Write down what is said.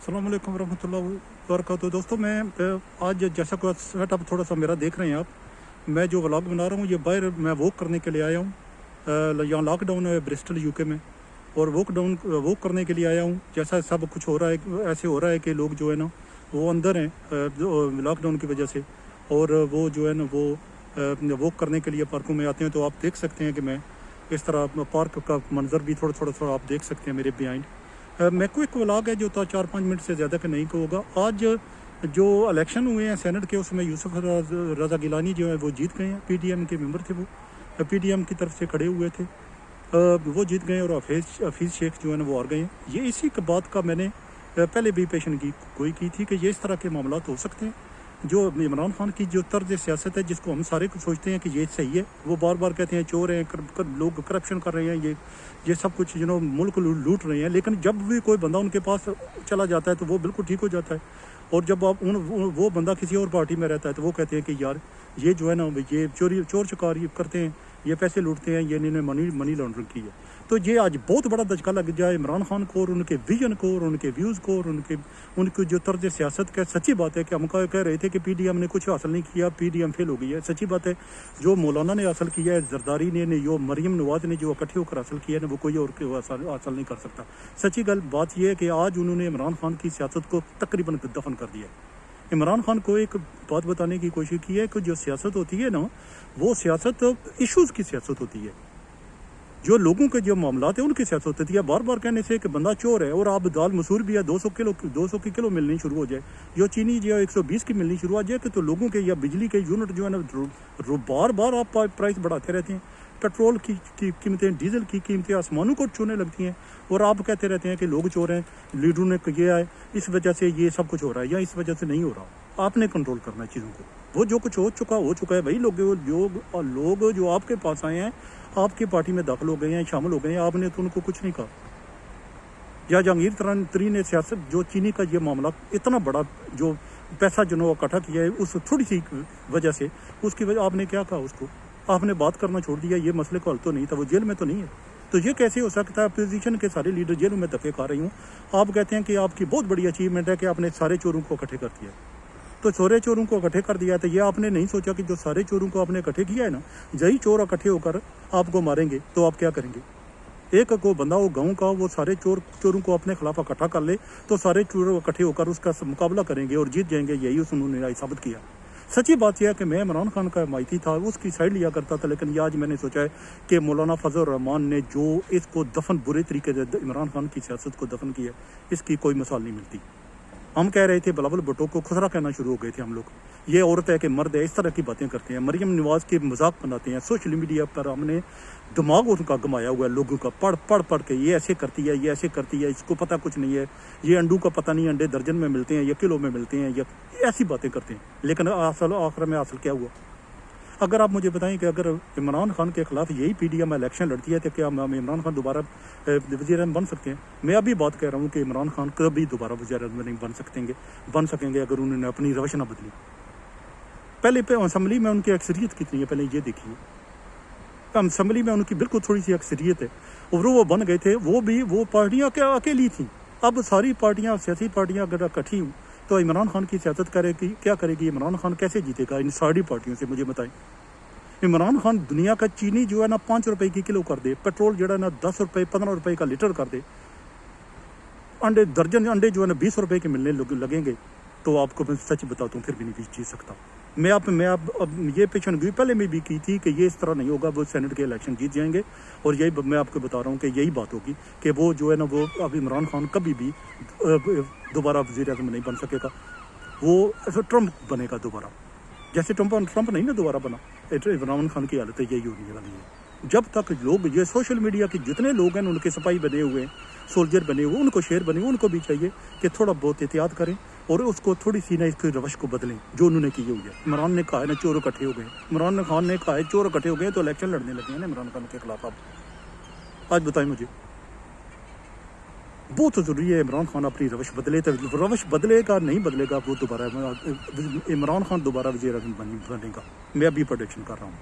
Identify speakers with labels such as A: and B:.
A: अस्सलाम वालेकुम रहमतुल्लाहि वबरकातुहू। दोस्तों मैं आज जैसा कोई सेटअप थोड़ा सा मेरा देख रहे हैं आप, मैं जो व्लॉग बना रहा हूँ ये बाहर मैं वॉक करने के लिए आया हूँ। यहाँ लॉकडाउन है ब्रिस्टल यूके में, और वॉक करने के लिए आया हूँ। जैसा सब कुछ हो रहा है ऐसे हो रहा है कि लोग जो है ना वो अंदर हैं लॉकडाउन की वजह से, और वो जो है ना वो वॉक करने के लिए पार्कों में आते हैं। तो आप देख सकते हैं कि मैं इस तरह पार्क का मंजर भी थोड़ा आप देख सकते हैं मेरे बिहाइंड। मैं को एक व्लॉग है जो तो 4-5 मिनट से ज़्यादा का नहीं को होगा। आज जो इलेक्शन हुए हैं सेनेट के, उसमें यूसुफ रज़ा गिलानी जो है वो जीत गए हैं। पीडीएम के मेंबर थे, वो पीडीएम की तरफ से खड़े हुए थे, वो जीत गए, और हफीज़ शेख जो है ना वो हार गए हैं। ये इसी बात का मैंने पहले भी पेशन की थी कि ये इस तरह के मामला हो सकते हैं। जो इमरान खान की जो तर्ज सियासत है, जिसको हम सारे सोचते हैं कि ये सही है, वो बार बार कहते हैं चोर हैं, लोग करप्शन कर रहे हैं, ये सब कुछ मुल्क लूट रहे हैं। लेकिन जब भी कोई बंदा उनके पास चला जाता है तो वो बिल्कुल ठीक हो जाता है। और जब आप वो बंदा किसी और पार्टी में रहता है तो वो कहते हैं कि यार ये जो है ना ये चोर चकारी करते हैं, ये पैसे लूटते हैं, ये इन्होंने मनी लॉन्ड्रिंग की है। तो ये आज बहुत बड़ा दचका लग जाए इमरान खान को, और उनके विजन को, और उनके व्यूज़ को, और उनकी जो तर्ज सियासत का। सच्ची बात है कि हम कह रहे थे कि पीडीएम ने कुछ हासिल नहीं किया, पीडीएम फेल हो गई है। सच्ची बात है, जो मौलाना ने हासिल किया है, जरदारी ने जो मरीम नवाज ने जो इकट्ठे होकर हासिल किया है ना, वो कोई और हासिल नहीं कर सकता। सच्ची बात यह है कि आज उन्होंने इमरान खान की सियासत को तकरीबन दफन कर दिया है। इमरान खान को एक बात बताने की कोशिश की है कि जो सियासत होती है ना, वो सियासत इशूज़ की सियासत होती है, जो लोगों के जो मामलात हैं उनकी सियासत होती है। बार बार कहने से कि बंदा चोर है, और आप दाल मसूर भी है 200 की किलो मिलनी शुरू हो जाए, जो चीनी जो 120 की मिलनी शुरू हो जाए, तो लोगों के या बिजली के यूनिट जो है ना बार बार आप प्राइस बढ़ाते रहते हैं। पेट्रोल की कीमतें, डीजल की कीमतें आसमानों को छूने लगती हैं, और आप कहते रहते हैं कि लोग चोर हैं, लीडरों ने किया है, इस वजह से ये सब कुछ हो रहा है, या इस वजह से नहीं हो रहा। आपने कंट्रोल करना है चीज़ों को। वो जो कुछ हो चुका है। वही लोग जो आपके पास आए हैं, आपकी पार्टी में दाखिल हो गए हैं, शामिल हो गए हैं, आपने तो उनको कुछ नहीं कहा। या जहांगीर तरीन ने सियासत जो चीनी का ये मामला इतना बड़ा जो पैसा जो इकट्ठा किया है, उस थोड़ी सी वजह से, उसकी वजह आपने क्या कहा उसको? आपने बात करना छोड़ दिया। ये मसले को हल तो नहीं था, वो जेल में तो नहीं है। तो ये कैसे हो सकता है? अपोजिशन के सारे लीडर जेलों में धक्के खा रही हूँ। आप कहते हैं कि आपकी बहुत बड़ी अचीवमेंट है कि आपने सारे चोरों को इकट्ठे कर दिया। तो सारे चोरों को इकट्ठे कर दिया, तो ये आपने नहीं सोचा कि जो सारे चोरों को आपने इकट्ठे किया है ना, यही चोर इकट्ठे होकर आपको मारेंगे, तो आप क्या करेंगे? एक को बंदा वो गाँव का वो सारे चोरों को अपने खिलाफ इकट्ठा कर ले, तो सारे चोर इकट्ठे होकर उसका मुकाबला करेंगे और जीत जाएंगे। यही उन्होंने साबित किया। सच्ची बात यह है कि मैं इमरान खान का हिमायती था, उसकी साइड लिया करता था, लेकिन आज मैंने सोचा है कि मौलाना फजल रहमान ने जो इसको दफन बुरे तरीके से इमरान खान की सियासत को दफन किया, इसकी कोई मिसाल नहीं मिलती। हम कह रहे थे बिलावल भुट्टो को खुसरा कहना शुरू हो गए थे हम लोग, ये औरत है कि मर्द है, इस तरह की बातें करते हैं, मरीम नवाज के मजाक बनाते हैं। सोशल मीडिया पर हमने दिमाग उनका गमाया हुआ है लोगों का, पढ़ के ये ऐसे करती है, ये ऐसे करती है, इसको पता कुछ नहीं है, ये अंडों का पता नहीं, अंडे दर्जन में मिलते हैं या किलो में मिलते हैं, या ऐसी बातें करते हैं। लेकिन आखिर में हासिल क्या हुआ? अगर आप मुझे बताएं कि अगर इमरान खान के खिलाफ यही पीडीएम इलेक्शन लड़ती है तो क्या इमरान खान दोबारा वज़ीर-ए-आज़म बन सकते हैं? मैं अभी बात कह रहा हूँ कि इमरान खान कभी दोबारा वज़ीर-ए-आज़म नहीं बन सकेंगे अगर उन्होंने अपनी रवश ना बदली। पहले पे असम्बली में उनकी अक्सरियत कितनी है, पहले ये देखिए। असम्बली में उनकी बिल्कुल थोड़ी सी अक्सरियत है, और वो बन गए थे। वो पार्टियाँ क्या अकेली थी? अब सारी पार्टियाँ, सियासी पार्टियाँ अगर इकट्ठी हूँ तो इमरान खान की सियासत क्या करेगी? इमरान खान कैसे जीतेगा इन सारी पार्टियों से? मुझे बताएं। इमरान खान दुनिया का चीनी जो है ना 5 रुपए की किलो कर दे, पेट्रोल जो है ना 10 रुपए 15 रुपए का लीटर कर दे, अंडे दर्जन अंडे जो है ना 20 रुपए के मिलने लगेंगे, तो आपको मैं सच बताता हूँ फिर भी नहीं जीत सकता। मैं अब ये पेशन गोई पहले में भी की थी कि ये इस तरह नहीं होगा, वो सेनेट के इलेक्शन जीत जाएंगे, और यही मैं आपको बता रहा हूँ कि यही बात होगी कि वो जो है ना वो अब इमरान खान कभी भी दोबारा वज़ीर-ए-आज़म नहीं बन सकेगा। वो ऐसा ट्रंप बनेगा दोबारा, जैसे ट्रंप नहीं ना दोबारा बना। इमरान खान की हालत यही होने वाली है। जब तक लोग ये सोशल मीडिया के जितने लोग हैं उनके सिपाही बने हुए, सोल्जर बने हुए, उनको शेर बने हुए, उनको भी चाहिए कि थोड़ा बहुत एहतियात करें और उसको थोड़ी सी ना इसकी रवश को बदलें जो उन्होंने की हुई है। इमरान ने कहा है ना चोर इकट्ठे हो गए, इमरान खान ने कहा है चोर इकट्ठे हो गए, तो इलेक्शन लड़ने लगे हैं ना इमरान खान के खिलाफ। आप आज बताएं मुझे, बहुत ज़रूरी है इमरान खान अपनी रवश बदले। तो रवश बदलेगा, नहीं बदलेगा वो दोबारा इमरान खान दोबारा वज़ीर-ए-आज़म बनेगा। मैं अभी प्रेडिक्शन कर रहा हूँ।